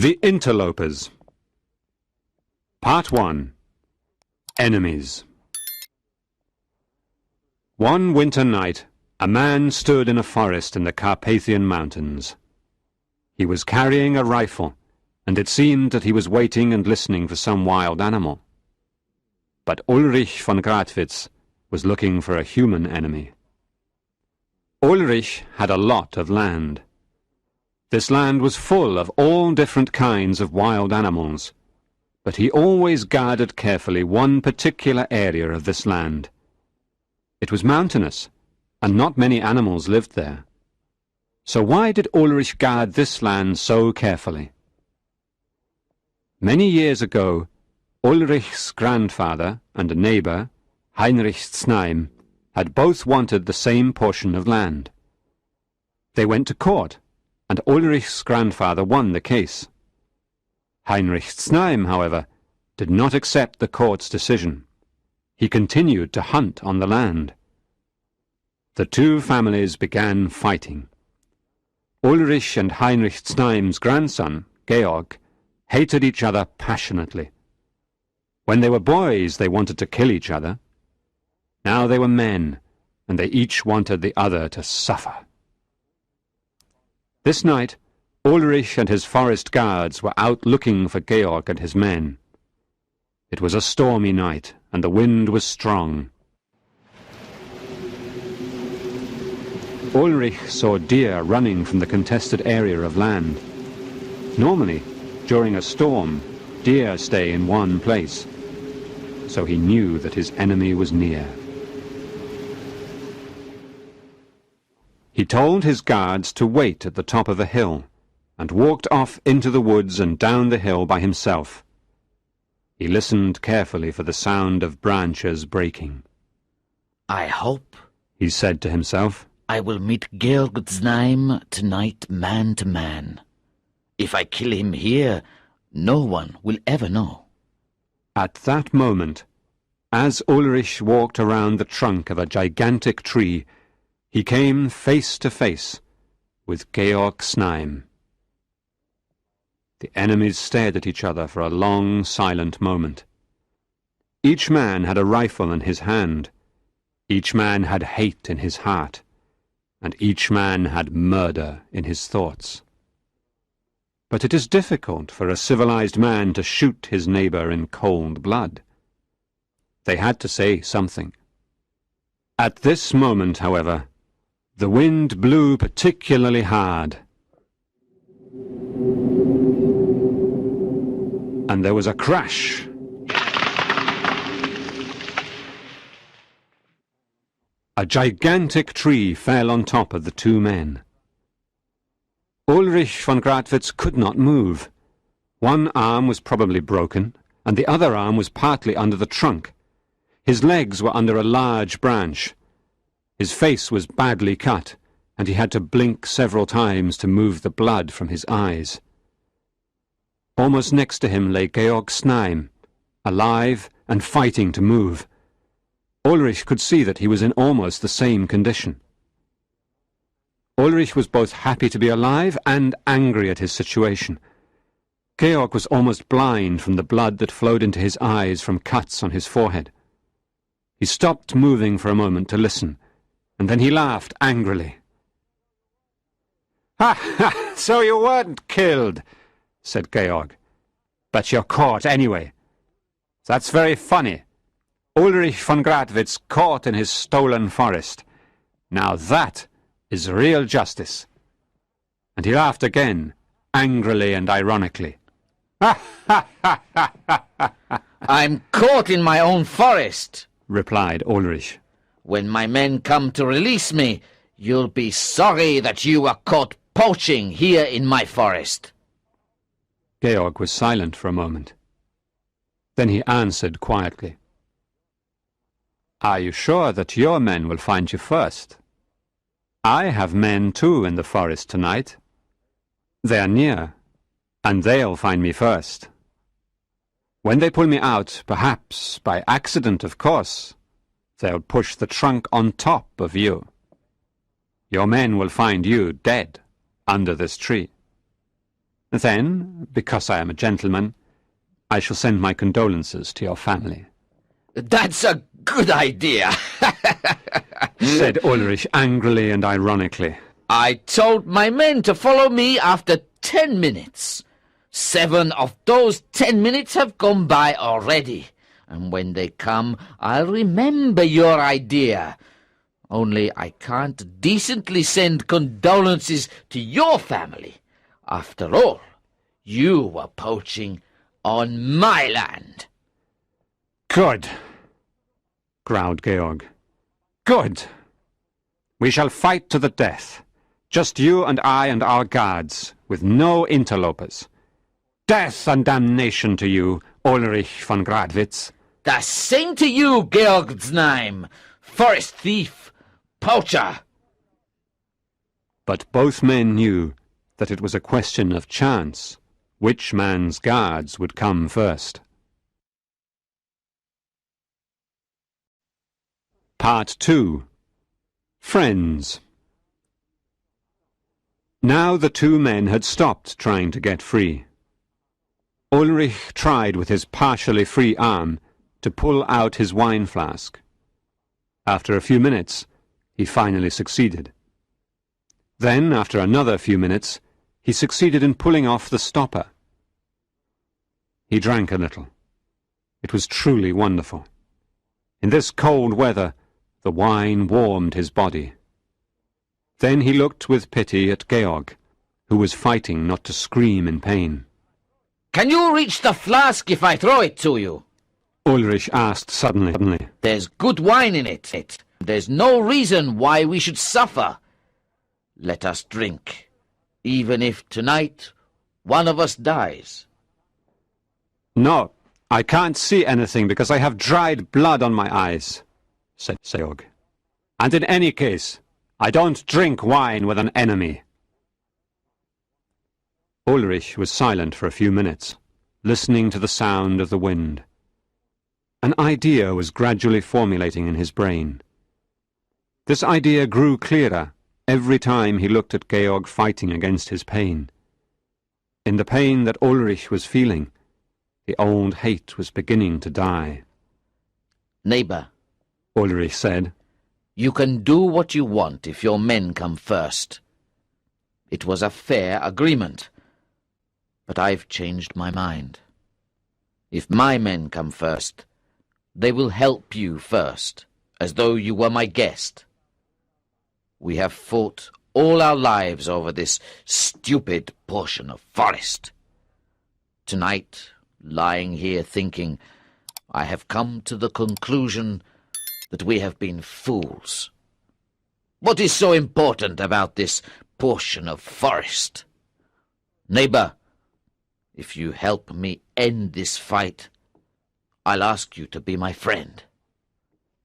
The Interlopers. Part 1. Enemies. One winter night, a man stood in a forest in the Carpathian Mountains. He was carrying a rifle, and it seemed that he was waiting and listening for some wild animal. But Ulrich von Gradwitz was looking for a human enemy. Ulrich had a lot of land. This land was full of all different kinds of wild animals, but he always guarded carefully one particular area of this land. It was mountainous, and not many animals lived there. So why did Ulrich guard this land so carefully? Many years ago, Ulrich's grandfather and a neighbour, Heinrich Znaim, had both wanted the same portion of land. They went to court, and Ulrich's grandfather won the case. Heinrich Znaim, however, did not accept the court's decision. He continued to hunt on the land. The two families began fighting. Ulrich and Heinrich Znaim's grandson, Georg, hated each other passionately. When they were boys, they wanted to kill each other. Now they were men, and they each wanted the other to suffer. This night, Ulrich and his forest guards were out looking for Georg and his men. It was a stormy night, and the wind was strong. Ulrich saw deer running from the contested area of land. Normally, during a storm, deer stay in one place, so he knew that his enemy was near. He told his guards to wait at the top of a hill, and walked off into the woods and down the hill by himself. He listened carefully for the sound of branches breaking. "I hope," he said to himself, "I will meet Georg Znaim tonight man to man. If I kill him here, no one will ever know." At that moment, as Ulrich walked around the trunk of a gigantic tree, he came face to face with Georg Znaim. The enemies stared at each other for a long, silent moment. Each man had a rifle in his hand. Each man had hate in his heart. And each man had murder in his thoughts. But it is difficult for a civilized man to shoot his neighbor in cold blood. They had to say something. At this moment, however, the wind blew particularly hard, and there was a crash. A gigantic tree fell on top of the two men. Ulrich von Gradwitz could not move. One arm was probably broken, and the other arm was partly under the trunk. His legs were under a large branch. His face was badly cut, and he had to blink several times to move the blood from his eyes. Almost next to him lay Georg Znaim, alive and fighting to move. Ulrich could see that he was in almost the same condition. Ulrich was both happy to be alive and angry at his situation. Georg was almost blind from the blood that flowed into his eyes from cuts on his forehead. He stopped moving for a moment to listen, and then he laughed angrily. "Ha ha! So you weren't killed," said Georg. "But you're caught anyway. That's very funny. Ulrich von Gradwitz caught in his stolen forest. Now that is real justice." And he laughed again, angrily and ironically. "Ha ha ha ha ha ha!" "I'm caught in my own forest," replied Ulrich. "When my men come to release me, you'll be sorry that you were caught poaching here in my forest." Georg was silent for a moment. Then he answered quietly, "Are you sure that your men will find you first? I have men too in the forest tonight. They are near, and they'll find me first. When they pull me out, perhaps by accident, of course, they'll push the trunk on top of you. Your men will find you dead under this tree." Then, because I am a gentleman, I shall send my condolences to your family. That's a good idea, said Ulrich angrily and ironically. I told my men to follow me after 10 minutes. 7 of those 10 minutes have gone by already, and when they come, I'll remember your idea. Only I can't decently send condolences to your family. After all, you were poaching on my land. Good, growled Georg. Good. We shall fight to the death. Just you and I and our guards, with no interlopers. Death and damnation to you, Ulrich von Gradwitz. The same to you, Georg Znaim, forest thief, poacher. But both men knew that it was a question of chance which man's guards would come first. Part 2. Friends. Now the two men had stopped trying to get free. Ulrich tried with his partially free arm to pull out his wine flask. After a few minutes, he finally succeeded. Then, after another few minutes, he succeeded in pulling off the stopper. He drank a little. It was truly wonderful. In this cold weather, the wine warmed his body. Then he looked with pity at Georg, who was fighting not to scream in pain. Can you reach the flask if I throw it to you? Ulrich asked suddenly. There's good wine in it. There's no reason why we should suffer. Let us drink, even if tonight one of us dies. No, I can't see anything because I have dried blood on my eyes, said Georg. And in any case, I don't drink wine with an enemy. Ulrich was silent for a few minutes, listening to the sound of the wind. An idea was gradually formulating in his brain. This idea grew clearer every time he looked at Georg fighting against his pain. In the pain that Ulrich was feeling, the old hate was beginning to die. Neighbor, Ulrich said, you can do what you want if your men come first. It was a fair agreement, but I've changed my mind. If my men come first, they will help you first, as though you were my guest. We have fought all our lives over this stupid portion of forest. Tonight, lying here thinking, I have come to the conclusion that we have been fools. What is so important about this portion of forest? Neighbor, if you help me end this fight, I'll ask you to be my friend.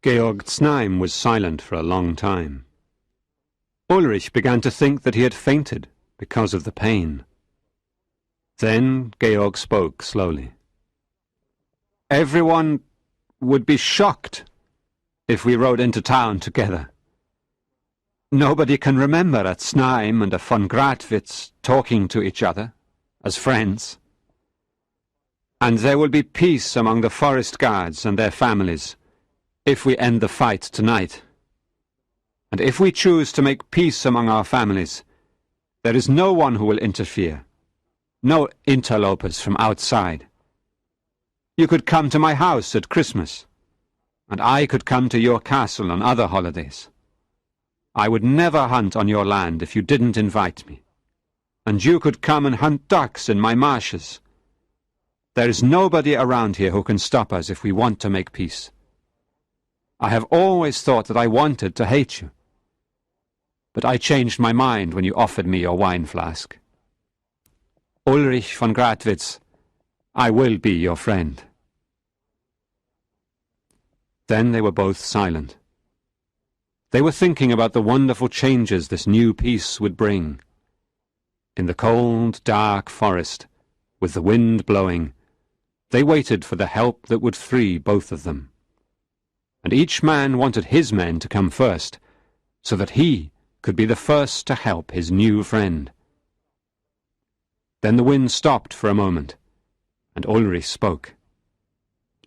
Georg Znaim was silent for a long time. Ulrich began to think that he had fainted because of the pain. Then Georg spoke slowly. Everyone would be shocked if we rode into town together. Nobody can remember a Znaim and a von Gradwitz talking to each other as friends. And there will be peace among the forest guards and their families if we end the fight tonight. And if we choose to make peace among our families, there is no one who will interfere, no interlopers from outside. You could come to my house at Christmas, and I could come to your castle on other holidays. I would never hunt on your land if you didn't invite me, and you could come and hunt ducks in my marshes. There is nobody around here who can stop us if we want to make peace. I have always thought that I wanted to hate you, but I changed my mind when you offered me your wine flask. Ulrich von Gradwitz, I will be your friend. Then they were both silent. They were thinking about the wonderful changes this new peace would bring. In the cold, dark forest, with the wind blowing, they waited for the help that would free both of them. And each man wanted his men to come first, so that he could be the first to help his new friend. Then the wind stopped for a moment, and Ulrich spoke.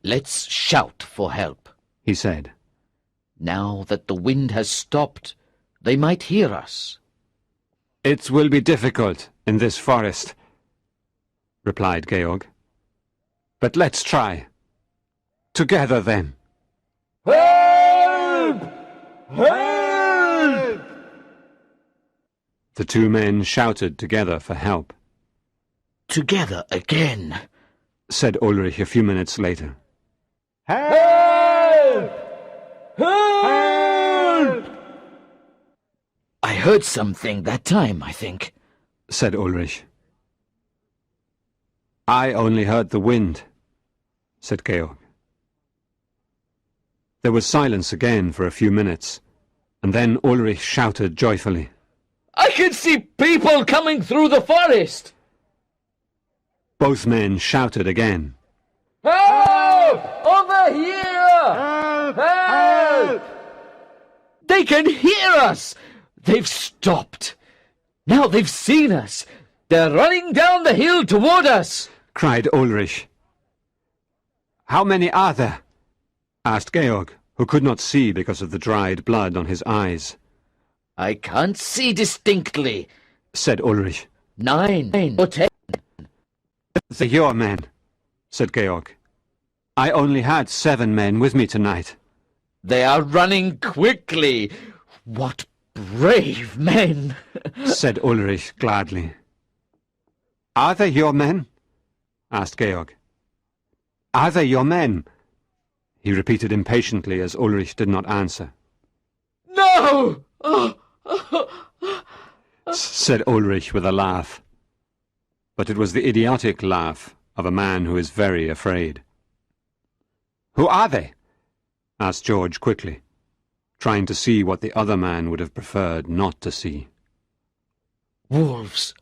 "Let's shout for help," he said. "Now that the wind has stopped, they might hear us." "It will be difficult in this forest," replied Georg. "But let's try. Together, then." Help! Help! The two men shouted together for help. Together again, said Ulrich a few minutes later. "Help! Help!" "I heard something that time, I think," said Ulrich. "I only heard the wind," said Georg. There was silence again for a few minutes, and then Ulrich shouted joyfully. "I can see people coming through the forest!" Both men shouted again. "Help! Over here! Help! Help! They can hear us! They've stopped. Now they've seen us. They're running down the hill toward us!" cried Ulrich. "How many are there?" asked Georg, who could not see because of the dried blood on his eyes. "I can't see distinctly," said Ulrich. 9 or 10. "They're your men," said Georg. "I only had 7 men with me tonight." "They are running quickly. What brave men!" said Ulrich gladly. "Are they your men?" asked Georg. "Are they your men?" he repeated impatiently as Ulrich did not answer. "No!" said Ulrich with a laugh. But it was the idiotic laugh of a man who is very afraid. "Who are they?" asked George quickly, trying to see what the other man would have preferred not to see. "Wolves,"